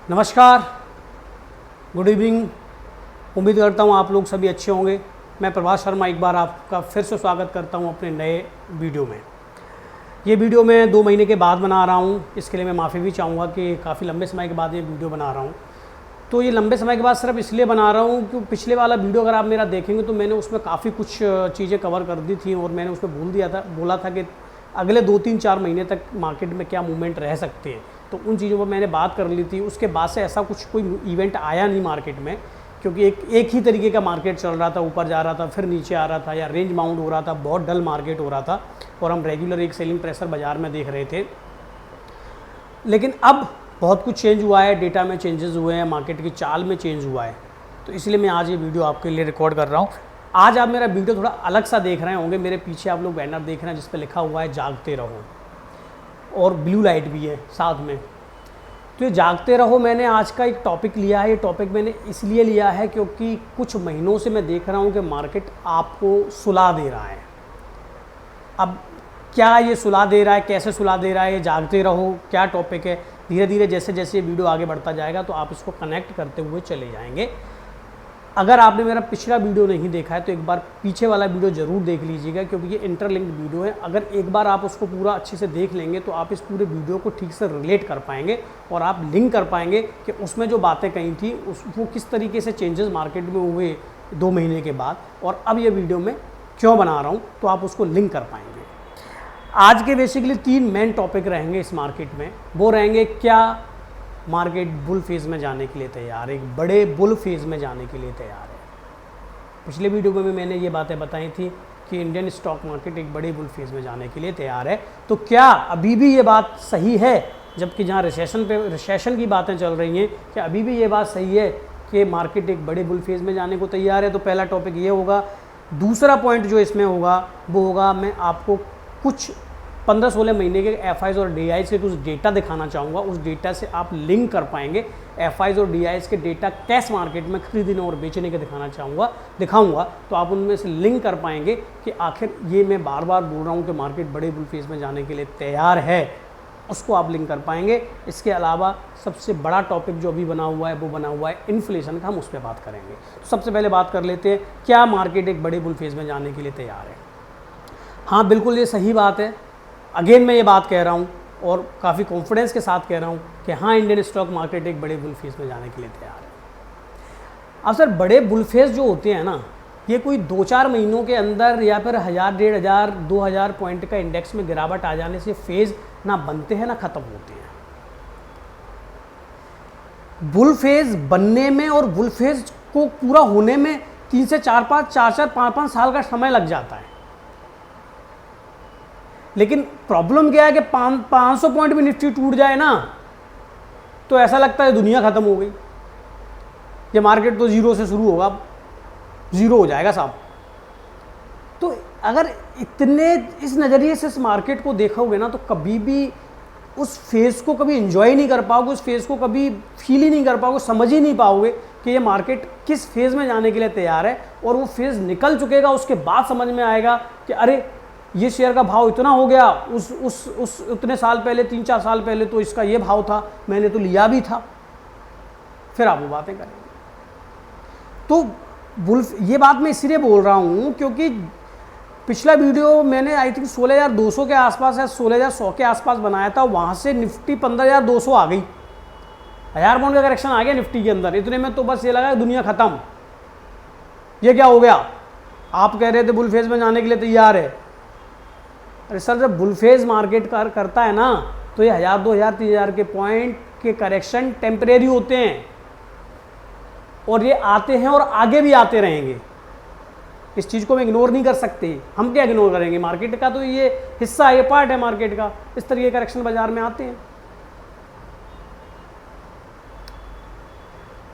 नमस्कार, good evening. उम्मीद करता हूँ आप लोग सभी अच्छे होंगे। मैं प्रभास शर्मा एक बार आपका फिर से स्वागत करता हूँ अपने नए वीडियो में। ये वीडियो मैं 2 महीने के बाद बना रहा हूँ, इसके लिए मैं माफ़ी भी चाहूँगा कि काफ़ी लंबे समय के बाद ये वीडियो बना रहा हूँ। तो ये लंबे समय के बाद सिर्फ इसलिए बना रहा हूँ कि पिछले वाला वीडियो अगर आप मेरा देखेंगे तो मैंने उसमें काफ़ी कुछ चीज़ें कवर कर दी थी और मैंने उसमें बोला था कि अगले 2-3-4 महीने तक मार्केट में क्या मूवमेंट रह सकते हैं। तो उन चीज़ों पर मैंने बात कर ली थी। उसके बाद से ऐसा कुछ कोई इवेंट आया नहीं मार्केट में, क्योंकि एक ही तरीके का मार्केट चल रहा था, ऊपर जा रहा था फिर नीचे आ रहा था या रेंज बाउंड हो रहा था, बहुत डल मार्केट हो रहा था और हम रेगुलर एक सेलिंग प्रेशर बाज़ार में देख रहे थे। लेकिन अब बहुत कुछ चेंज हुआ है, डेटा में चेंजेस हुए हैं, मार्केट की चाल में चेंज हुआ है। तो इसलिए मैं आज ये वीडियो आपके लिए रिकॉर्ड कर रहा हूँ। आज आप मेरा वीडियो थोड़ा अलग सा देख रहे होंगे। मेरे पीछे आप लोग बैनर देख रहे हैं जिस पर लिखा हुआ है जागते रहो, और ब्लू लाइट भी है साथ में। तो ये जागते रहो, मैंने आज का एक टॉपिक लिया है। ये टॉपिक मैंने इसलिए लिया है क्योंकि कुछ महीनों से मैं देख रहा हूँ कि मार्केट आपको सुला दे रहा है। अब क्या ये सुला दे रहा है, कैसे सुला दे रहा है, ये जागते रहो क्या टॉपिक है, धीरे धीरे जैसे जैसे ये वीडियो आगे बढ़ता जाएगा तो आप इसको कनेक्ट करते हुए चले जाएंगे। अगर आपने मेरा पिछला वीडियो नहीं देखा है तो एक बार पीछे वाला वीडियो ज़रूर देख लीजिएगा, क्योंकि ये इंटरलिंक्ड वीडियो है। अगर एक बार आप उसको पूरा अच्छे से देख लेंगे तो आप इस पूरे वीडियो को ठीक से रिलेट कर पाएंगे और आप लिंक कर पाएंगे कि उसमें जो बातें कही थी वो किस तरीके से चेंजेस मार्केट में हुए 2 महीने के बाद, और अब ये वीडियो मैं क्यों बना रहा हूँ, तो आप उसको लिंक कर पाएंगे। आज के बेसिकली 3 मेन टॉपिक रहेंगे इस मार्केट में। वो रहेंगे, क्या मार्केट बुल फेज़ में जाने के लिए तैयार है, एक बड़े बुल फेज़ में जाने के लिए तैयार है। पिछले वीडियो में भी मैंने ये बातें बताई थी कि इंडियन स्टॉक मार्केट एक बड़े बुल फेज़ में जाने के लिए तैयार है। तो क्या अभी भी ये बात सही है, जबकि जहाँ रिसेशन की बातें चल रही हैं, क्या अभी भी ये बात सही है कि मार्केट एक बड़े बुल फेज़ में जाने को तैयार है? तो पहला टॉपिक ये होगा। दूसरा पॉइंट जो इसमें होगा वो होगा, मैं आपको कुछ 15-16 महीने के एफआईज और डीआईज के कुछ डेटा दिखाना चाहूँगा। उस डेटा से आप लिंक कर पाएंगे एफआईज और डीआईज के डेटा कैश मार्केट में खरीदने और बेचने के दिखाऊंगा। तो आप उनमें से लिंक कर पाएंगे कि आखिर ये मैं बार बार बोल रहा हूँ कि मार्केट बड़े बुल फेज़ में जाने के लिए तैयार है, उसको आप लिंक कर पाएंगे। इसके अलावा सबसे बड़ा टॉपिक जो अभी बना हुआ है वो बना हुआ है इन्फ्लेशन का, हम उस पर बात करेंगे। तो सबसे पहले बात कर लेते हैं, क्या मार्केट एक बड़े बुल फेज़ में जाने के लिए तैयार है? हाँ, बिल्कुल ये सही बात है। अगेन मैं ये बात कह रहा हूँ और काफ़ी कॉन्फिडेंस के साथ कह रहा हूँ कि हाँ, इंडियन स्टॉक मार्केट एक बड़े बुल फेज़ में जाने के लिए तैयार है। अब सर, बड़े बुल फेज़ जो होते हैं ना, ये कोई 2-4 महीनों के अंदर या फिर 1000, 1500, 2000 पॉइंट का इंडेक्स में गिरावट आ जाने से फेज़ ना बनते हैं ना ख़त्म होते हैं। बुल फेज़ बनने में और बुल फेज़ को पूरा होने में 3 से 4-5 साल का समय लग जाता है। लेकिन प्रॉब्लम क्या है कि 500 पॉइंट भी निफ्टी टूट जाए ना तो ऐसा लगता है दुनिया ख़त्म हो गई, ये मार्केट तो ज़ीरो से शुरू होगा, ज़ीरो हो जाएगा साहब। तो अगर इतने इस नज़रिए से इस मार्केट को देखोगे ना तो कभी भी उस फेज़ को कभी एंजॉय नहीं कर पाओगे, उस फेज़ को कभी फील ही नहीं कर पाओगे, समझ ही नहीं पाओगे कि ये मार्केट किस फेज़ में जाने के लिए तैयार है। और वो फेज़ निकल चुकेगा, उसके बाद समझ में आएगा कि अरे ये शेयर का भाव इतना हो गया, उस उतने साल पहले, 3-4 साल पहले तो इसका ये भाव था, मैंने तो लिया भी था। फिर आप वो बातें करेंगे। तो ये बात मैं इसलिए बोल रहा हूँ क्योंकि पिछला वीडियो मैंने आई थिंक 16,200 के आसपास या 16,100 के आसपास बनाया था। वहाँ से निफ्टी 15,200 आ गई, 1000 पॉइंट का करेक्शन आ गया निफ्टी के अंदर। इतने में तो बस ये लगा दुनिया ख़त्म, ये क्या हो गया। आप कह रहे थे बुल फेज़ में जाने के लिए तैयार है। अरे सर, जब बुल फेज़ मार्केट करता है ना तो ये 1000, 2000, 3000 के पॉइंट के करेक्शन टेम्परेरी होते हैं और ये आते हैं और आगे भी आते रहेंगे। इस चीज़ को हम इग्नोर नहीं कर सकते। हम क्या इग्नोर करेंगे, मार्केट का तो ये हिस्सा है, ये पार्ट है मार्केट का। इस तरह के करेक्शन बाजार में आते हैं।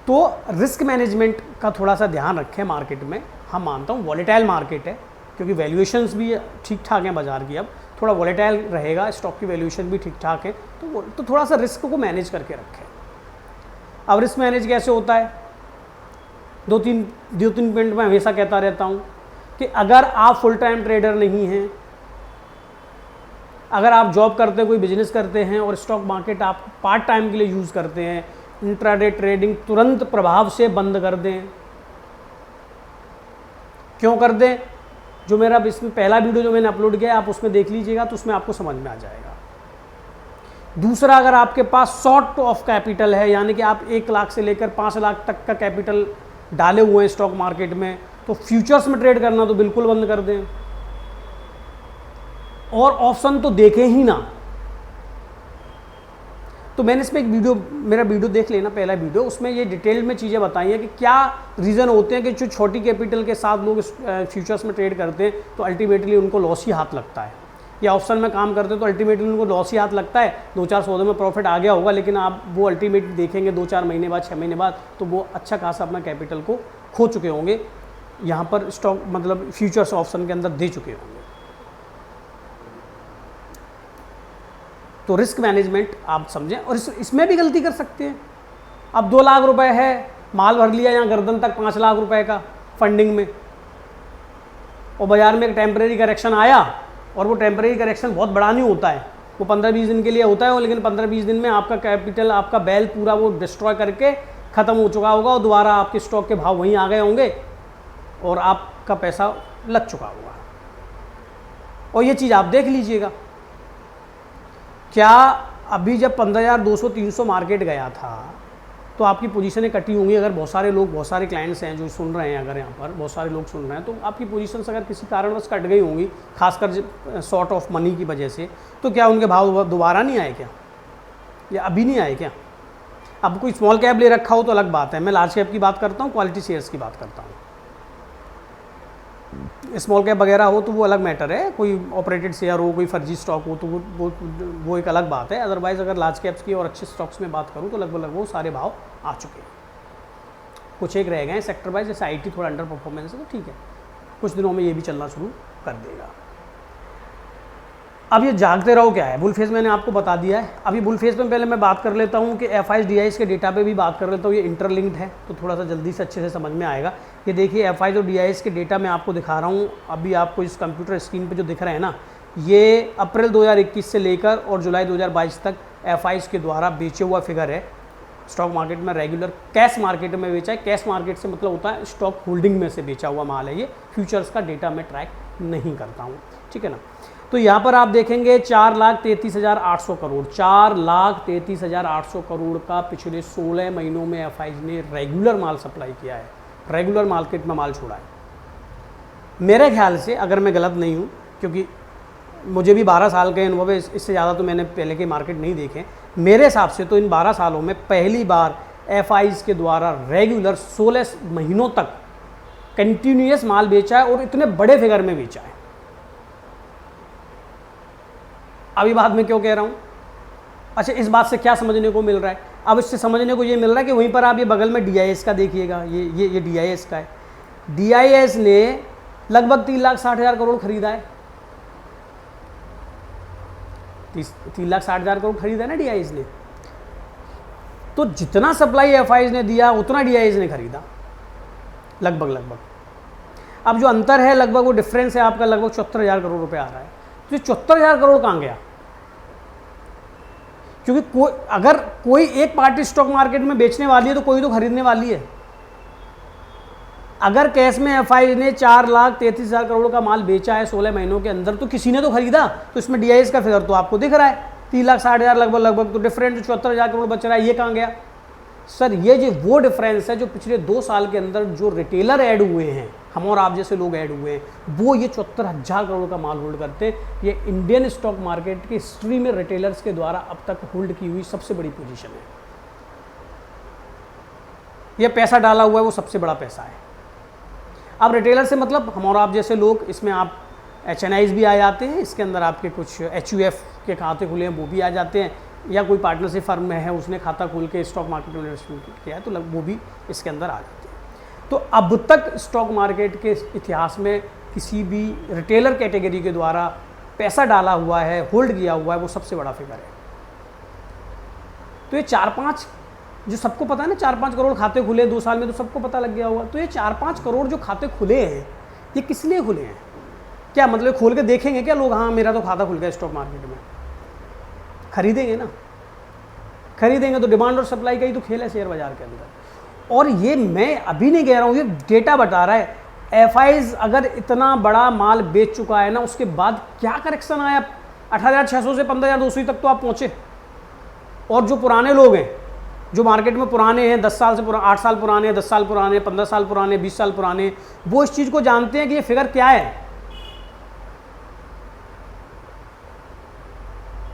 तो रिस्क मैनेजमेंट का थोड़ा सा ध्यान रखें मार्केट में। हम मानता हूँ वॉलेटाइल मार्केट है, क्योंकि वैल्यूएशंस भी ठीक ठाक हैं बाज़ार की, अब थोड़ा वॉलेटाइल रहेगा, स्टॉक की वैल्यूएशन भी ठीक ठाक है। तो थोड़ा सा रिस्क को मैनेज करके रखें। अब रिस्क मैनेज कैसे होता है? 2-3 पॉइंट मैं हमेशा कहता रहता हूँ कि अगर आप फुल टाइम ट्रेडर नहीं हैं, अगर आप जॉब करते, कोई बिजनेस करते हैं और स्टॉक मार्केट आप पार्ट टाइम के लिए यूज़ करते हैं इंट्राडे ट्रेडिंग तुरंत प्रभाव से बंद कर दें। क्यों कर दें? जो मेरा इसमें पहला वीडियो जो मैंने अपलोड किया आप उसमें देख लीजिएगा तो उसमें आपको समझ में आ जाएगा। दूसरा, अगर आपके पास शॉर्ट ऑफ कैपिटल है, यानी कि आप 1 लाख से लेकर 5 लाख तक का कैपिटल डाले हुए हैं स्टॉक मार्केट में, तो फ्यूचर्स में ट्रेड करना तो बिल्कुल बंद कर दें और ऑप्शन तो देखें ही ना। तो मैंने इसमें एक वीडियो, मेरा वीडियो देख लेना पहला वीडियो, उसमें ये डिटेल में चीज़ें बताई हैं कि क्या रीज़न होते हैं कि जो छोटी कैपिटल के साथ लोग फ्यूचर्स में ट्रेड करते हैं तो अल्टीमेटली उनको लॉस ही हाथ लगता है, या ऑप्शन में काम करते हैं तो अल्टीमेटली उनको लॉस ही हाथ लगता है। 2-4 सौदे में प्रॉफिट आ गया होगा, लेकिन आप वो अल्टीमेटली देखेंगे 2-4 महीने बाद, 6 महीने बाद, तो वो अच्छा खासा अपना कैपिटल को खो चुके होंगे, यहाँ पर स्टॉक मतलब फ्यूचर्स ऑप्शन के अंदर दे चुके होंगे। तो रिस्क मैनेजमेंट आप समझें, और इसमें भी गलती कर सकते हैं। अब 2 लाख रुपए है, माल भर लिया यहाँ गर्दन तक 5 लाख रुपए का फंडिंग में, और बाजार में एक टेम्परेरी करेक्शन आया, और वो टेम्परेरी करेक्शन बहुत बड़ा नहीं होता है, वो 15-20 दिन के लिए होता है, लेकिन 15-20 दिन में आपका कैपिटल, आपका बैल पूरा वो डिस्ट्रॉय करके ख़त्म हो चुका होगा और दोबारा आपके स्टॉक के भाव वहीं आ गए होंगे और आपका पैसा लग चुका होगा। और ये चीज़ आप देख लीजिएगा, क्या अभी जब 15,200-300 मार्केट गया था तो आपकी पोजीशनें कटी होंगी। अगर बहुत सारे लोग, बहुत सारे क्लाइंट्स हैं जो सुन रहे हैं, अगर यहाँ पर बहुत सारे लोग सुन रहे हैं, तो आपकी पोजीशंस अगर किसी कारणवश कट गई होंगी, खासकर शॉर्ट ऑफ मनी की वजह से, तो क्या उनके भाव दोबारा नहीं आए क्या, या अभी नहीं आए क्या? अब कोई स्मॉल कैप ले रखा हो तो अलग बात है, मैं लार्ज कैप की बात करता हूँ, क्वालिटी शेयर्स की बात करता हूँ। स्मॉल कैप वगैरह हो तो वो अलग मैटर है, कोई ऑपरेटेड शेयर हो, कोई फर्जी स्टॉक हो तो वो एक अलग बात है। अदरवाइज़ अगर लार्ज कैप्स की और अच्छे स्टॉक्स में बात करूँ तो लगभग वो सारे भाव आ चुके हैं, कुछ एक रह गए हैं सेक्टर वाइज, जैसे IT थोड़ा अंडर परफॉर्मेंस है तो ठीक है, कुछ दिनों में ये भी चलना शुरू कर देगा। अब ये जागते रहो क्या है, बुल फेज मैंने आपको बता दिया है। अभी बुल फेज में पहले मैं बात कर लेता हूँ कि FIs DIs के डेटा पे भी बात कर लेता हूँ, ये इंटरलिंक्ड है तो थोड़ा सा जल्दी से अच्छे से समझ में आएगा। ये देखिए FIs और DIs के डेटा मैं आपको दिखा रहा हूँ, अभी आपको इस कंप्यूटर स्क्रीन पे जो दिख रहे हैं ना, ये अप्रैल 2021 से लेकर और जुलाई 2022 तक FIs के द्वारा बेचे हुआ फिगर है। स्टॉक मार्केट में रेगुलर कैश मार्केट में बेचा है, कैश मार्केट से मतलब होता है स्टॉक होल्डिंग में से बेचा हुआ माल है ये, फ्यूचर्स का डेटा मैं ट्रैक नहीं करता हूँ, ठीक है ना। तो यहाँ पर आप देखेंगे 4,33,800 करोड़, 4,33,800 करोड़ का पिछले 16 महीनों में FIs ने रेगुलर माल सप्लाई किया है, रेगुलर मार्केट में माल छोड़ा है। मेरे ख्याल से, अगर मैं गलत नहीं हूँ, क्योंकि मुझे भी 12 साल के अनुभव है, इससे ज़्यादा तो मैंने पहले के मार्केट नहीं देखे, मेरे हिसाब से तो इन 12 सालों में पहली बार FIs के द्वारा रेगुलर 16 महीनों तक कंटिन्यूस माल बेचा है और इतने बड़े फिगर में बेचा है। अभी बात मैं क्यों कह रहा हूँ, अच्छा इस बात से क्या समझने को मिल रहा है, अब इससे समझने को ये मिल रहा है कि वहीं पर आप ये बगल में DIS का देखिएगा, ये DIS का है। DIS ने लगभग 3,60,000 करोड़ खरीदा है, 3,60,000 करोड़ खरीदा है ना DIS ने। तो जितना सप्लाई FIs ने दिया उतना DIS ने खरीदा, लगभग। अब जो अंतर है लगभग, वो डिफरेंस है आपका लगभग 74,000 करोड़ रुपए आ रहा है। तो 74,000 करोड़ कहाँ गया? क्योंकि अगर कोई एक पार्टी स्टॉक मार्केट में बेचने वाली है तो कोई तो खरीदने वाली है। अगर कैश में FIs ने 4,33,000 करोड़ का माल बेचा है 16 महीनों के अंदर, तो किसी ने तो खरीदा, तो इसमें DIS का फिगर तो आपको दिख रहा है 3,60,000 लगभग, तो डिफरेंट 74,000 करोड़ बच रहा है, ये कहाँ गया? सर ये जो वो डिफरेंस है जो पिछले 2 साल के अंदर जो रिटेलर ऐड हुए हैं, हम और आप जैसे लोग ऐड हुए हैं, वो ये 74,000 करोड़ का माल होल्ड करते हैं। ये इंडियन स्टॉक मार्केट की हिस्ट्री में रिटेलर्स के द्वारा अब तक होल्ड की हुई सबसे बड़ी पोजीशन है। ये पैसा डाला हुआ है वो सबसे बड़ा पैसा है। अब रिटेलर से मतलब हम और आप जैसे लोग, इसमें आप HNIs भी आ जाते हैं, इसके अंदर आपके कुछ HUF के खाते खुले हैं वो भी आ जाते हैं, या कोई पार्टनरशिप फर्म में है उसने खाता खोल के स्टॉक मार्केट में इन्वेस्टमेंट किया है तो वो भी इसके अंदर आ जाते हैं। तो अब तक स्टॉक मार्केट के इतिहास में किसी भी रिटेलर कैटेगरी के द्वारा पैसा डाला हुआ है, होल्ड किया हुआ है, वो सबसे बड़ा फिगर है। तो ये 4-5 जो सबको पता है ना, 4-5 करोड़ खाते खुले 2 साल में, तो सबको पता लग गया होगा। तो ये 4-5 करोड़ जो खाते खुले हैं, ये किस लिए खुले हैं? क्या मतलब खोल के देखेंगे क्या लोग, हाँ मेरा तो खाता खुल गया स्टॉक मार्केट में? खरीदेंगे ना, खरीदेंगे तो डिमांड और सप्लाई का ही तो खेल है शेयर बाजार के अंदर। और ये मैं अभी नहीं कह रहा हूँ, ये डेटा बता रहा है। एफआईज अगर इतना बड़ा माल बेच चुका है ना, उसके बाद क्या करेक्शन आया, 18,600 से 15,200 तक तो आप पहुँचे। और जो पुराने लोग हैं, जो मार्केट में पुराने हैं, 10 साल से 8 साल पुराने, 10 साल पुराने, 15 साल पुराने, 20 साल पुराने, वो इस चीज़ को जानते हैं कि ये फिगर क्या है।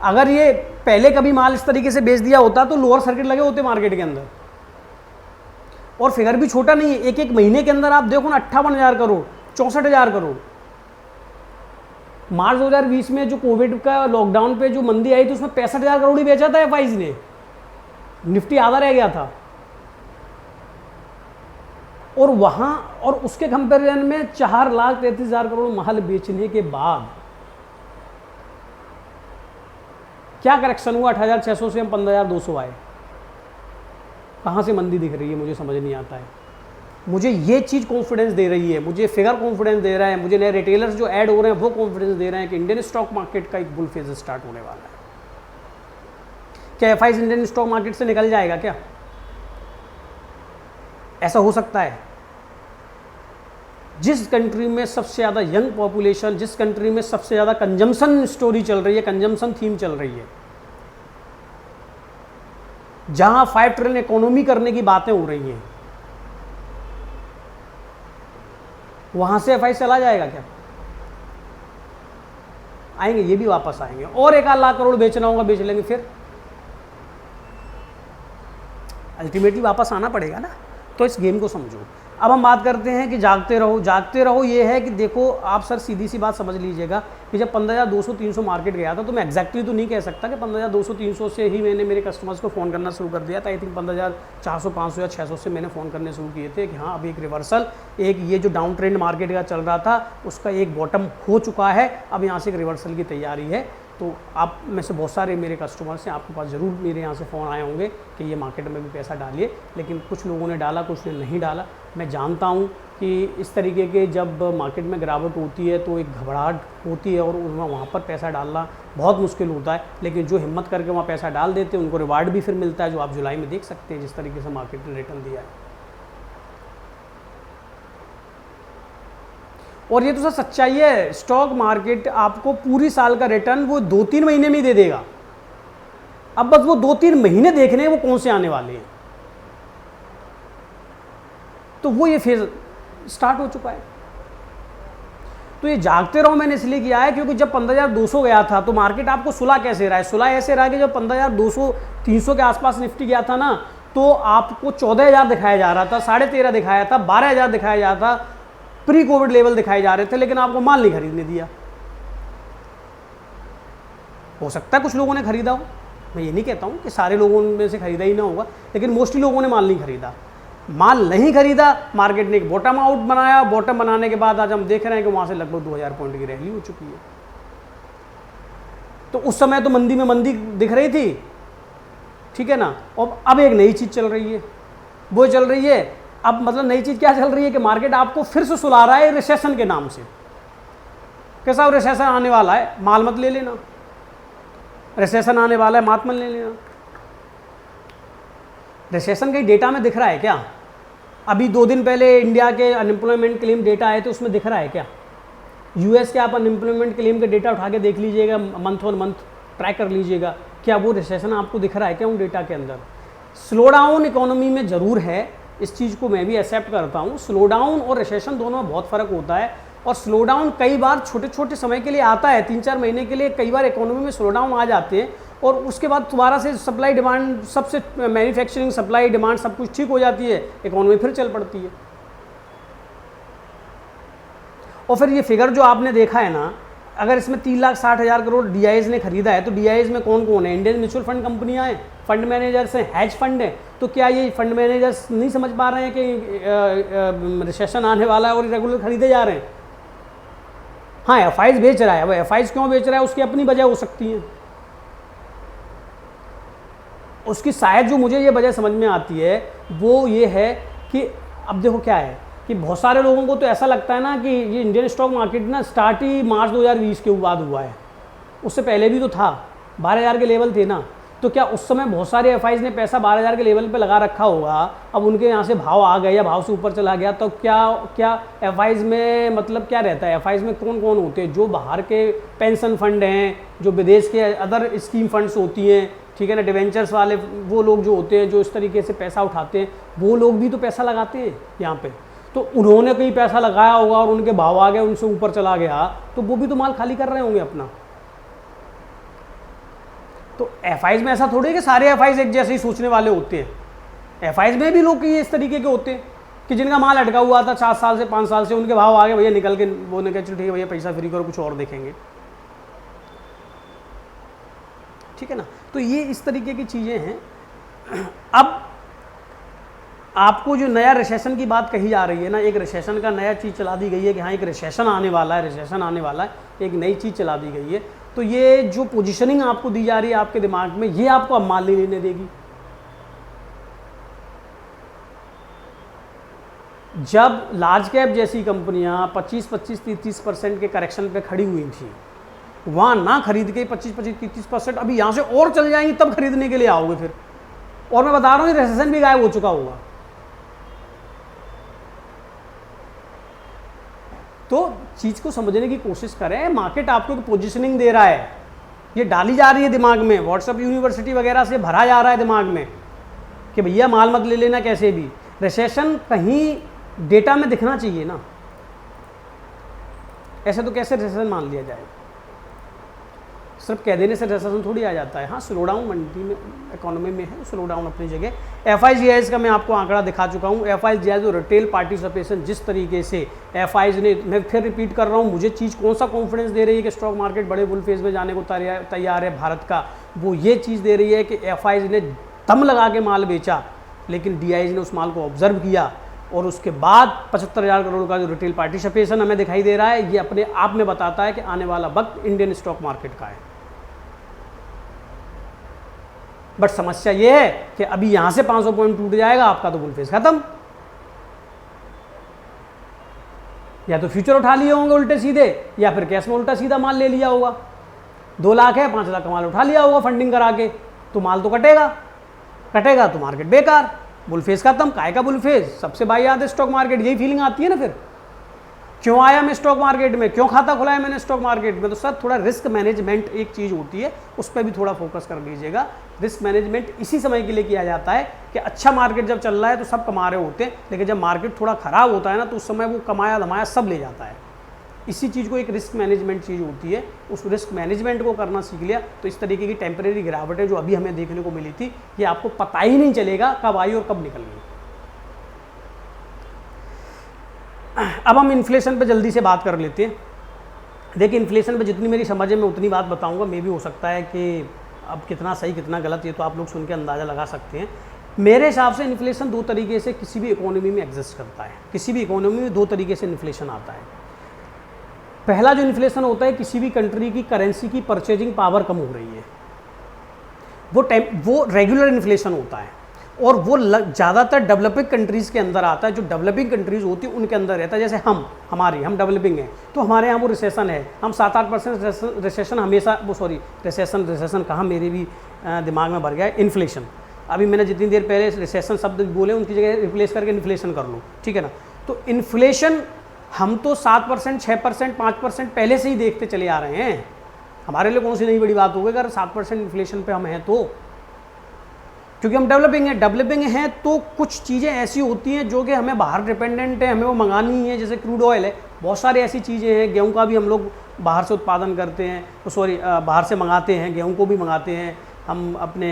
अगर ये पहले कभी माल इस तरीके से बेच दिया होता तो लोअर सर्किट लगे होते मार्केट के अंदर। और फिगर भी छोटा नहीं है, एक एक महीने के अंदर आप देखो ना 58,000 करोड़, 64,000 करोड़। मार्च 2020 में जो कोविड का लॉकडाउन पे जो मंदी आई थी, उसमें 65,000 करोड़ ही बेचा था एफआईज ने, निफ्टी आधा रह गया था। और वहां और उसके कंपेरिजन में 4,33,000 करोड़ माल बेचने के बाद क्या करेक्शन हुआ, 8,600 से हम 15,200 आए। कहाँ से मंदी दिख रही है मुझे समझ नहीं आता है। मुझे ये चीज़ कॉन्फिडेंस दे रही है, मुझे फिगर कॉन्फिडेंस दे रहा है, मुझे नए रिटेलर्स जो ऐड हो रहे हैं वो कॉन्फिडेंस दे रहे हैं कि इंडियन स्टॉक मार्केट का एक बुल फेज स्टार्ट होने वाला है। क्या एफआईज इंडियन स्टॉक मार्केट से निकल जाएगा क्या? ऐसा हो सकता है। जिस कंट्री में सबसे ज़्यादा यंग पॉपुलेशन, जिस कंट्री में सबसे ज़्यादा कंजम्पशन स्टोरी चल रही है, कंजम्पशन थीम चल रही है, जहां 5 ट्रिलियन इकोनॉमी करने की बातें हो रही हैं, वहां से एफआई चला जाएगा क्या? आएंगे, ये भी वापस आएंगे। और 1 लाख करोड़ बेचना होगा, बेच लेंगे, फिर अल्टीमेटली वापस आना पड़ेगा ना। तो इस गेम को समझो। अब हम बात करते हैं कि जागते रहो। जागते रहो ये है कि देखो आप सर सीधी सी बात समझ लीजिएगा कि जब 15,200-300 मार्केट गया था, तो मैं एग्जैक्टली तो नहीं कह सकता कि 15,200-300 से ही मैंने मेरे कस्टमर्स को फ़ोन करना शुरू कर दिया था। आई थिंक 15,400, 500 या 600 से मैंने फ़ोन करने शुरू किए थे कि हाँ अभी एक रिवर्सल, एक ये जो डाउन ट्रेंड मार्केट का चल रहा था उसका एक बॉटम हो चुका है, अब यहाँ से एक रिवर्सल की तैयारी है। तो आप में से बहुत सारे मेरे कस्टमर्स हैं, आपके पास ज़रूर मेरे यहाँ से फ़ोन आए होंगे कि ये मार्केट में भी पैसा डालिए, लेकिन कुछ लोगों ने डाला, कुछ ने नहीं डाला। मैं जानता हूँ कि इस तरीके के जब मार्केट में गिरावट होती है तो एक घबराहट होती है और वहाँ पर पैसा डालना बहुत मुश्किल होता है, लेकिन जो हिम्मत करके वहाँ पैसा डाल देते हैं उनको रिवार्ड भी फिर मिलता है, जो आप जुलाई में देख सकते हैं जिस तरीके से मार्केट ने रिटर्न दिया है। और ये तो सर सच्चाई है, स्टॉक मार्केट आपको पूरी साल का रिटर्न वो 2-3 महीने में ही दे देगा। अब बस वो 2-3 महीने देखने हैं वो कौन से आने वाले हैं। तो वो ये फेज स्टार्ट हो चुका है। तो ये जागते रहो मैंने इसलिए किया है क्योंकि जब 15,200 गया था तो मार्केट आपको सुलह कैसे रहा है? सुलह ऐसे रहा कि जब 15,200-300 के आसपास निफ्टी गया था ना, तो आपको 14,000 दिखाया जा रहा था, 13,500 दिखाया था, 12,000 दिखाया जा रहा था, प्री कोविड लेवल दिखाए जा रहे थे, लेकिन आपको माल नहीं खरीदने दिया। हो सकता है कुछ लोगों ने खरीदा हो, मैं ये नहीं कहता हूँ कि सारे लोगों में से खरीदा ही ना होगा, लेकिन मोस्टली लोगों ने माल नहीं खरीदा। माल नहीं खरीदा, मार्केट ने एक बॉटम आउट बनाया, बॉटम बनाने के बाद आज हम देख रहे हैं कि वहाँ से लगभग 2,000 पॉइंट की रैली हो चुकी है। तो उस समय तो मंदी में मंदी दिख रही थी, ठीक है ना। और अब एक नई चीज़ चल रही है, वो चल रही है अब मतलब नई चीज़ क्या चल रही है कि मार्केट आपको फिर से सुला रहा है रिसेशन के नाम से। कैसा रिसेशन आने वाला है, माल मत ले लेना, रिसेशन आने वाला है, मात मत ले लेना। रिसेशन का डेटा में दिख रहा है क्या? अभी 2 दिन पहले इंडिया के अनएम्प्लॉयमेंट क्लेम डेटा आए थे, उसमें दिख रहा है क्या? यूएस के आप अनएम्प्लॉयमेंट क्लेम का डेटा उठा के देख लीजिएगा, मंथ और मंथ ट्रैक कर लीजिएगा, क्या वो रिसेशन आपको दिख रहा है क्या उन डेटा के अंदर? स्लो डाउन इकोनॉमी में ज़रूर है, इस चीज़ को मैं भी एक्सेप्ट करता हूँ। स्लो डाउन और रिसेशन दोनों में बहुत फ़र्क होता है। और स्लो डाउन कई बार छोटे छोटे समय के लिए आता है, 3-4 महीने के लिए कई बार इकोनॉमी में स्लो डाउन आ जाते हैं, और उसके बाद दोबारा से सप्लाई डिमांड सबसे मैन्युफैक्चरिंग सप्लाई डिमांड सब कुछ ठीक हो जाती है, इकोनॉमी फिर चल पड़ती है। और फिर ये फिगर जो आपने देखा है ना, अगर इसमें 3,60,000 करोड़ डीआईएस ने खरीदा है, तो डीआईएस में कौन कौन है? इंडियन म्यूचुअल फंड कंपनियां हैं, फंड मैनेजर्स हैं, हैज फंड है। तो क्या ये फंड मैनेजर्स नहीं समझ पा रहे हैं कि रिसेशन आने वाला है और रेगुलर खरीदे जा रहे हैं? हाँ, एफआईज बेच रहा है। वो एफआईज क्यों बेच रहा है उसकी अपनी वजह हो सकती है, उसकी शायद जो मुझे ये वजह समझ में आती है वो ये है कि अब देखो क्या है कि बहुत सारे लोगों को तो ऐसा लगता है ना कि ये इंडियन स्टॉक मार्केट ना स्टार्ट ही मार्च 2020 के बाद हुआ है, उससे पहले भी तो था, 12,000 के लेवल थे ना। तो क्या उस समय बहुत सारे एफआईज ने पैसा 12,000 के लेवल पे लगा रखा होगा, अब उनके यहाँ से भाव आ गए या भाव से ऊपर चला गया, तो क्या एफआईज में मतलब क्या रहता है, एफआईज में कौन कौन होते हैं, जो बाहर के पेंशन फंड हैं, जो विदेश के अदर स्कीम फंड्स होती हैं, ठीक है ना, डिवेंचर्स वाले वो लोग जो होते हैं, जो इस तरीके से पैसा उठाते हैं, वो लोग भी तो पैसा लगाते हैं यहाँ पे। तो उन्होंने कहीं पैसा लगाया होगा और उनके भाव आ गए, उनसे ऊपर चला गया, तो वो भी तो माल खाली कर रहे होंगे अपना। तो एफआईज में ऐसा थोड़ी है कि सारे एफआईज एक जैसे ही सोचने वाले होते हैं। एफआईज में भी लोग ये इस तरीके के होते हैं कि जिनका माल अटका हुआ था 4 साल से 5 साल से, उनके भाव आ गए, भैया निकल के वो ने कहा चलो ठीक है भैया पैसा फ्री करो, कुछ और देखेंगे, ठीक है ना। तो ये इस तरीके की चीज़ें हैं। अब आपको जो नया रिसेशन की बात कही जा रही है ना, एक रिसेशन का नया चीज़ चला दी गई है कि हाँ एक रिसेशन आने वाला है, रिसेशन आने वाला है, एक नई चीज़ चला दी गई है। तो ये जो पोजीशनिंग आपको दी जा रही है आपके दिमाग में, ये आपको अब माल नहीं लेने देगी। जब लार्ज कैप जैसी कंपनियां 25-30% के करेक्शन पे खड़ी हुई थी, वहाँ ना खरीद के 25-30%, अभी यहाँ से और चल जाएंगी तब खरीदने के लिए आओगे फिर। और मैं बता रहा हूँ रिसेशन भी गायब हो चुका होगा। तो चीज़ को समझने की कोशिश करें। मार्केट आपको एक पोजीशनिंग दे रहा है, ये डाली जा रही है दिमाग में, व्हाट्सएप यूनिवर्सिटी वगैरह से भरा जा रहा है दिमाग में कि भैया माल मत ले लेना कैसे भी। रिसेशन कहीं डेटा में दिखना चाहिए ना, ऐसे तो कैसे रिसेशन मान लिया जाए, सिर्फ कह देने से रिसेशन थोड़ी आ जाता है। हाँ स्लो डाउन मंडी में इकोनॉमी में है, स्लो डाउन अपनी जगह। एफआईजीआईज का मैं आपको आंकड़ा दिखा चुका हूँ। एफआईजीआईज और रिटेल पार्टिसिपेशन जिस तरीके से एफआईज ने, मैं फिर रिपीट कर रहा हूँ, मुझे चीज़ कौन सा कॉन्फिडेंस दे रही है कि स्टॉक मार्केट बड़े बुल फेज में जाने को तैयार है भारत का, वो ये चीज़ दे रही है कि एफआईज ने दम लगा के माल बेचा, लेकिन डीआईज ने उस माल को ऑब्जर्व किया और उसके बाद 75,000 करोड़ का जो रिटेल पार्टिसिपेशन हमें दिखाई दे रहा है, ये अपने आप में बताता है कि आने वाला वक्त इंडियन स्टॉक मार्केट का है। बट समस्या ये है कि अभी यहां से 500 पॉइंट टूट जाएगा, आपका तो बुल फेज खत्म। या तो फ्यूचर उठा लिए होंगे उल्टे सीधे, या फिर कैश में उल्टा सीधा माल ले लिया होगा। 2 लाख है, 5 लाख का माल उठा लिया होगा फंडिंग करा के, तो माल तो कटेगा तो मार्केट बेकार, बुल फेज खत्म। काय का बुल फेज, सबसे वाहियात है स्टॉक मार्केट, यही फीलिंग आती है ना फिर। क्यों आया मैं स्टॉक मार्केट में, क्यों खाता खुलाया मैंने स्टॉक मार्केट में। तो सर थोड़ा रिस्क मैनेजमेंट एक चीज़ होती है, उस पर भी थोड़ा फोकस कर लीजिएगा। रिस्क मैनेजमेंट इसी समय के लिए किया जाता है कि अच्छा मार्केट जब चल रहा है तो सब कमा रहे होते हैं, लेकिन जब मार्केट थोड़ा खराब होता है ना, तो उस समय वो कमाया धमाया सब ले जाता है। इसी चीज़ को एक रिस्क मैनेजमेंट चीज़ होती है, उस रिस्क मैनेजमेंट को करना सीख लिया तो इस तरीके की टेम्परेरी गिरावटें जो अभी हमें देखने को मिली थी, ये आपको पता ही नहीं चलेगा कब आई और कब निकल गई। अब हम इन्फ्लेशन पे जल्दी से बात कर लेते हैं। देखिए इन्फ्लेशन पे जितनी मेरी समझ है मैं उतनी बात बताऊंगा, मे भी हो सकता है कि अब कितना सही कितना गलत ये तो आप लोग सुन के अंदाज़ा लगा सकते हैं। मेरे हिसाब से इन्फ्लेशन 2 तरीके से किसी भी इकोनॉमी में एग्जिस्ट करता है। किसी भी इकोनॉमी में 2 तरीके से इन्फ्लेशन आता है। पहला जो इन्फ्लेशन होता है, किसी भी कंट्री की करेंसी की परचेजिंग पावर कम हो रही है, वो रेगुलर इन्फ्लेशन होता है, और वो ज़्यादातर डेवलपिंग कंट्रीज़ के अंदर आता है। जो डेवलपिंग कंट्रीज़ होती है उनके अंदर रहता है। जैसे हम डेवलपिंग हैं तो हमारे यहाँ वो रिसेशन है, हम 7-8% रिसेशन हमेशा, वो सॉरी रिसेशन कहाँ मेरे भी दिमाग में भर गया है, इन्फ्लेशन। अभी मैंने जितनी देर पहले रिसेशन शब्द बोले उनकी जगह रिप्लेस करके इन्फ्लेशन कर लो, ठीक है ना। तो इन्फ्लेशन हम तो 7%, 6%, 5% पहले से ही देखते चले आ रहे हैं। हमारे लिए कौन सी नई बड़ी बात होगी अगर 7% इन्फ्लेशन पे हम हैं तो, क्योंकि हम डेवलपिंग हैं तो कुछ चीज़ें ऐसी होती हैं जो कि हमें बाहर डिपेंडेंट है, हमें वो मंगानी है। जैसे क्रूड ऑयल है, बहुत सारी ऐसी चीज़ें हैं, गेहूं का भी हम लोग बाहर से उत्पादन करते हैं, बाहर से मंगाते हैं, गेहूं को भी मंगाते हैं, हम अपने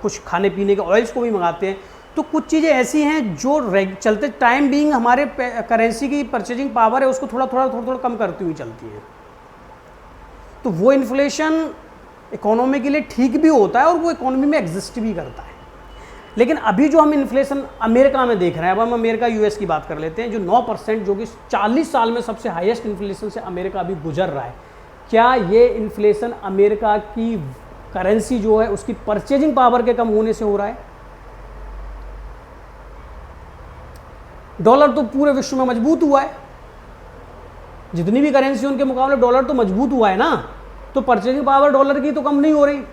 कुछ खाने पीने के ऑयल्स को भी मंगाते हैं। तो कुछ चीज़ें ऐसी हैं जो चलते टाइम बीइंग हमारे करेंसी की परचेजिंग पावर है उसको थोड़ा कम करती हुई चलती है। तो वो इन्फ्लेशन इकोनॉमी के लिए ठीक भी होता है और वो इकोनॉमी में एग्जिस्ट भी करता है। लेकिन अभी जो हम इन्फ्लेशन अमेरिका में देख रहे हैं, अब हम अमेरिका यूएस की बात कर लेते हैं, जो 9% जो कि 40 साल में सबसे हाईएस्ट इन्फ्लेशन से अमेरिका अभी गुजर रहा है। क्या ये इन्फ्लेशन अमेरिका की करेंसी जो है उसकी परचेजिंग पावर के कम होने से हो रहा है? डॉलर तो पूरे विश्व में मजबूत हुआ है, जितनी भी करेंसी उनके मुकाबले डॉलर तो मजबूत हुआ है ना, तो परचेजिंग पावर डॉलर की तो कम नहीं हो रही।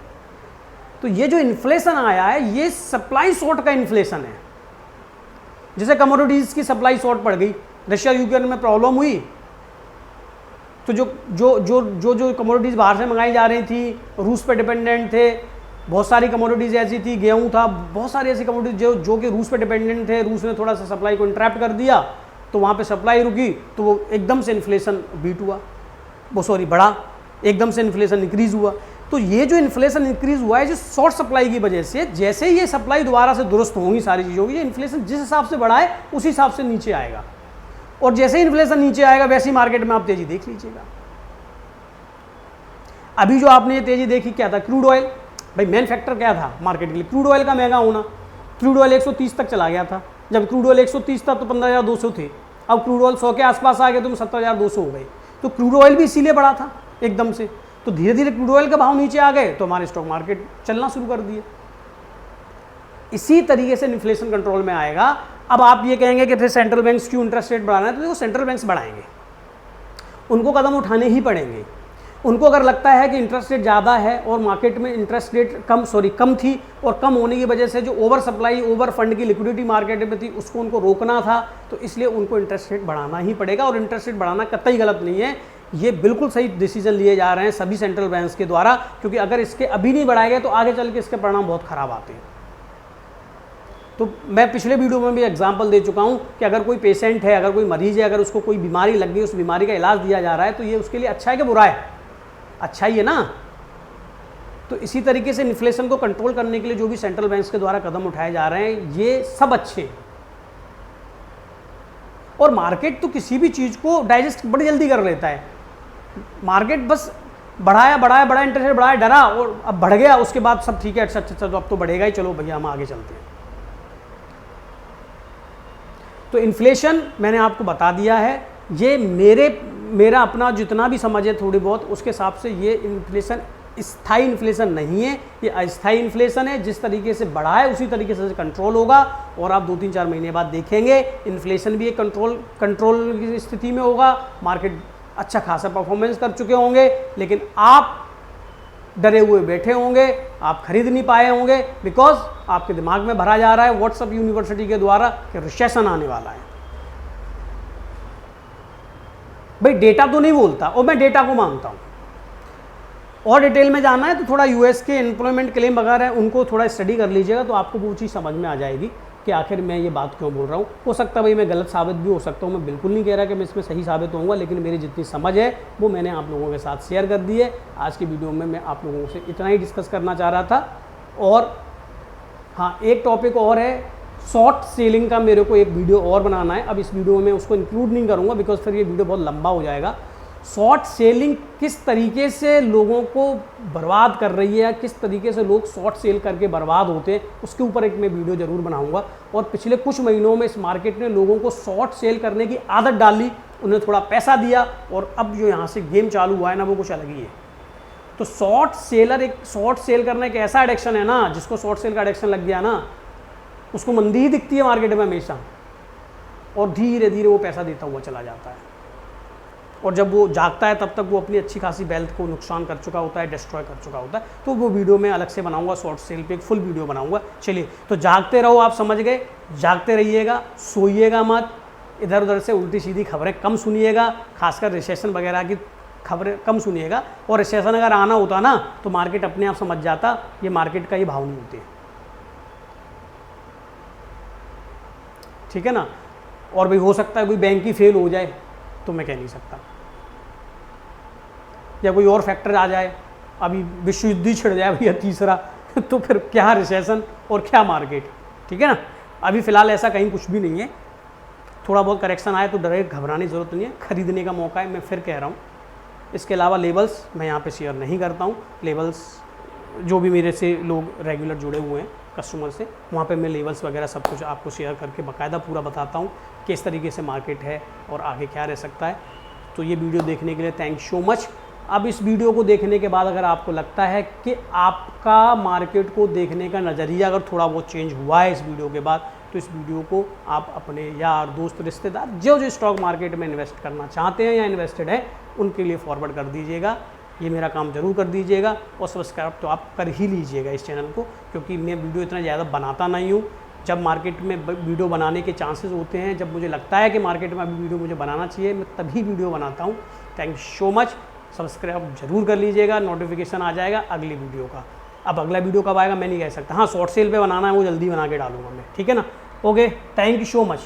तो ये जो इन्फ्लेशन आया है ये सप्लाई शॉर्ट का इन्फ्लेशन है। जैसे कमोडिटीज़ की सप्लाई शॉर्ट पड़ गई, रशिया यूक्रेन में प्रॉब्लम हुई, तो जो जो जो जो जो कमोडिटीज़ बाहर से मंगाई जा रही थी, रूस पे डिपेंडेंट थे, बहुत सारी कमोडिटीज़ ऐसी थी, गेहूं था, बहुत सारी ऐसी कमोडिटीज जो कि रूस पे डिपेंडेंट थे, रूस ने थोड़ा सा सप्लाई को इंटरप्ट कर दिया तो वहाँ पे सप्लाई रुकी, तो वो एकदम से इन्फ्लेशन बीट हुआ, वो सॉरी बढ़ा, एकदम से इन्फ्लेशन इंक्रीज़ हुआ। तो ये जो इन्फ्लेशन इंक्रीज़ हुआ है जो शॉर्ट सप्लाई की वजह से, जैसे ही ये सप्लाई दोबारा से दुरुस्त होंगी सारी चीज़ों की, ये इन्फ्लेशन जिस हिसाब से बढ़ा है उस हिसाब से नीचे आएगा, और जैसे ही इन्फ्लेशन नीचे आएगा वैसे ही मार्केट में आप तेज़ी देख लीजिएगा। अभी जो आपने ये तेज़ी देखी क्या था? क्रूड ऑयल, भाई मेन फैक्टर क्या था मार्केट के लिए? क्रूड ऑयल का महंगा होना। क्रूड ऑयल 130 तक चला गया था, जब क्रूड ऑयल 130 था तो 15,200 थे, अब क्रूड ऑयल 100 के आसपास आ गए तो 17,200 हो गए। तो क्रूड ऑयल भी इसीलिए बढ़ा था एकदम से, तो धीरे धीरे क्रूड ऑयल का भाव नीचे आ गए तो हमारे स्टॉक मार्केट चलना शुरू कर दिए। इसी तरीके से इन्फ्लेशन कंट्रोल में आएगा। अब आप ये कहेंगे कि फिर सेंट्रल बैंक्स क्यों इंटरेस्ट रेट बढ़ाना है, तो देखो सेंट्रल बैंक्स बढ़ाएंगे, उनको कदम उठाने ही पड़ेंगे। उनको अगर लगता है कि इंटरेस्ट रेट ज़्यादा है और मार्केट में इंटरेस्ट रेट कम थी, और कम होने की वजह से जो ओवर सप्लाई, ओवर फंड की लिक्विडिटी मार्केट में थी उसको उनको रोकना था, तो इसलिए उनको इंटरेस्ट रेट बढ़ाना ही पड़ेगा। और इंटरेस्ट रेट बढ़ाना कतई गलत नहीं है, ये बिल्कुल सही डिसीजन लिए जा रहे हैं सभी सेंट्रल बैंक्स के द्वारा, क्योंकि अगर इसके अभी नहीं बढ़ाए गए तो आगे चल के इसके परिणाम बहुत खराब आते हैं। तो मैं पिछले वीडियो में भी एग्जांपल दे चुका हूं कि अगर कोई पेशेंट है, अगर कोई मरीज है, अगर उसको कोई बीमारी लग गई, उस बीमारी का इलाज दिया जा रहा है, तो ये उसके लिए अच्छा है कि बुरा है? अच्छा ही है ना। तो इसी तरीके से इन्फ्लेशन को कंट्रोल करने के लिए जो भी सेंट्रल बैंक्स के द्वारा कदम उठाए जा रहे हैं ये सब अच्छे हैं। और मार्केट तो किसी भी चीज़ को डाइजेस्ट बड़ी जल्दी कर लेता है। मार्केट बस बढ़ाया इंटरेस्ट रेट बढ़ाया, डरा और अब बढ़ गया, उसके बाद सब ठीक है, अच्छा तो अब तो बढ़ेगा ही, चलो भैया हम आगे चलते हैं। तो इन्फ्लेशन मैंने आपको बता दिया है, ये मेरा अपना जितना भी समझ है थोड़ी बहुत, उसके हिसाब से ये इन्फ्लेशन स्थायी इन्फ्लेशन नहीं है, ये अस्थायी इन्फ्लेशन है। जिस तरीके से बढ़ा है उसी तरीके से कंट्रोल होगा, और आप 2-3-4 महीने बाद देखेंगे इन्फ्लेशन भी एक कंट्रोल की स्थिति में होगा, मार्केट अच्छा खासा परफॉर्मेंस कर चुके होंगे, लेकिन आप डरे हुए बैठे होंगे, आप खरीद नहीं पाए होंगे, बिकॉज आपके दिमाग में भरा जा रहा है व्हाट्सएप यूनिवर्सिटी के द्वारा कि रिसेशन आने वाला है। भाई डेटा तो नहीं बोलता, और मैं डेटा को मानता हूं। और डिटेल में जाना है तो थोड़ा यूएस के एम्प्लॉयमेंट क्लेम वगैरह है उनको थोड़ा स्टडी कर लीजिएगा, तो आपको वो चीज़ समझ में आ जाएगी कि आखिर मैं ये बात क्यों बोल रहा हूँ। हो सकता है भाई मैं गलत साबित भी हो सकता हूँ, मैं बिल्कुल नहीं कह रहा कि मैं इसमें सही साबित होऊंगा, लेकिन मेरी जितनी समझ है वो मैंने आप लोगों के साथ शेयर कर दी है। आज की वीडियो में मैं आप लोगों से इतना ही डिस्कस करना चाह रहा था। और हाँ, एक टॉपिक और है, शॉर्ट सेलिंग का मेरे को एक वीडियो और बनाना है। अब इस वीडियो में उसको इंक्लूड नहीं करूँगा बिकॉज फिर ये वीडियो बहुत लंबा हो जाएगा। शॉर्ट सेलिंग किस तरीके से लोगों को बर्बाद कर रही है, किस तरीके से लोग शॉर्ट सेल करके बर्बाद होते हैं, उसके ऊपर एक मैं वीडियो ज़रूर बनाऊंगा। और पिछले कुछ महीनों में इस मार्केट ने लोगों को शॉर्ट सेल करने की आदत डाली, उन्हें थोड़ा पैसा दिया, और अब जो यहाँ से गेम चालू हुआ है ना वो कुछ अलग ही है। तो शॉर्ट सेल करना एक ऐसा एडिक्शन है ना, जिसको शॉर्ट सेल का एडिक्शन लग गया ना उसको मंदी ही दिखती है मार्केट में हमेशा, और धीरे धीरे वो पैसा देता हुआ चला जाता है। और जब वो जागता है तब तक वो अपनी अच्छी खासी वेल्थ को नुकसान कर चुका होता है, डिस्ट्रॉय कर चुका होता है। तो वो वीडियो मैं अलग से बनाऊंगा, शॉर्ट सेल पे एक फुल वीडियो बनाऊंगा। चलिए, तो जागते रहो, आप समझ गए, जागते रहिएगा, सोइएगा मत, इधर उधर से उल्टी सीधी खबरें कम सुनिएगा, खासकर रिसेशन वगैरह की खबरें कम सुनिएगा। और रिसेशन अगर आना होता ना तो मार्केट अपने आप समझ जाता ये मार्केट का ही भाव नहीं होते, ठीक है ना। और भाई हो सकता है कोई बैंक ही फेल हो जाए, तो मैं कह नहीं सकता, या कोई और फैक्टर आ जाए, अभी विश्व युद्ध ही छिड़ जाए भैया तीसरा तो फिर क्या रिसेशन और क्या मार्केट, ठीक है ना। अभी फ़िलहाल ऐसा कहीं कुछ भी नहीं है। थोड़ा बहुत करेक्शन आए तो डरे घबराने की ज़रूरत नहीं है, खरीदने का मौका है, मैं फिर कह रहा हूँ। इसके अलावा लेबल्स मैं यहाँ पे शेयर नहीं करता हूँ। लेबल्स जो भी मेरे से लोग रेगुलर जुड़े हुए हैं कस्टमर से, वहाँ पे मैं लेबल्स वगैरह सब कुछ आपको शेयर करके बाकायदा पूरा बताता हूँ किस तरीके से मार्केट है और आगे क्या रह सकता है। तो ये वीडियो देखने के लिए थैंक सो मच। अब इस वीडियो को देखने के बाद अगर आपको लगता है कि आपका मार्केट को देखने का नज़रिया अगर थोड़ा बहुत चेंज हुआ है इस वीडियो के बाद, तो इस वीडियो को आप अपने यार दोस्त रिश्तेदार जो स्टॉक मार्केट में इन्वेस्ट करना चाहते हैं या इन्वेस्टेड है उनके लिए फॉरवर्ड कर दीजिएगा। ये मेरा काम ज़रूर कर दीजिएगा और सब्सक्राइब तो आप कर ही लीजिएगा इस चैनल को, क्योंकि मैं वीडियो इतना ज़्यादा बनाता नहीं हूँ। जब मार्केट में वीडियो बनाने के चांसेस होते हैं, जब मुझे लगता है कि मार्केट में अभी वीडियो मुझे बनाना चाहिए, मैं तभी वीडियो बनाता हूँ। Thank you so much. Subscribe जरूर कर लीजिएगा, नोटिफिकेशन आ जाएगा अगली वीडियो का। अब अगला वीडियो कब आएगा मैं नहीं कह सकता। हाँ, शॉर्ट सेल पे बनाना है, वो जल्दी बना के डालूंगा मैं, ठीक है ना। Okay, thank you so much.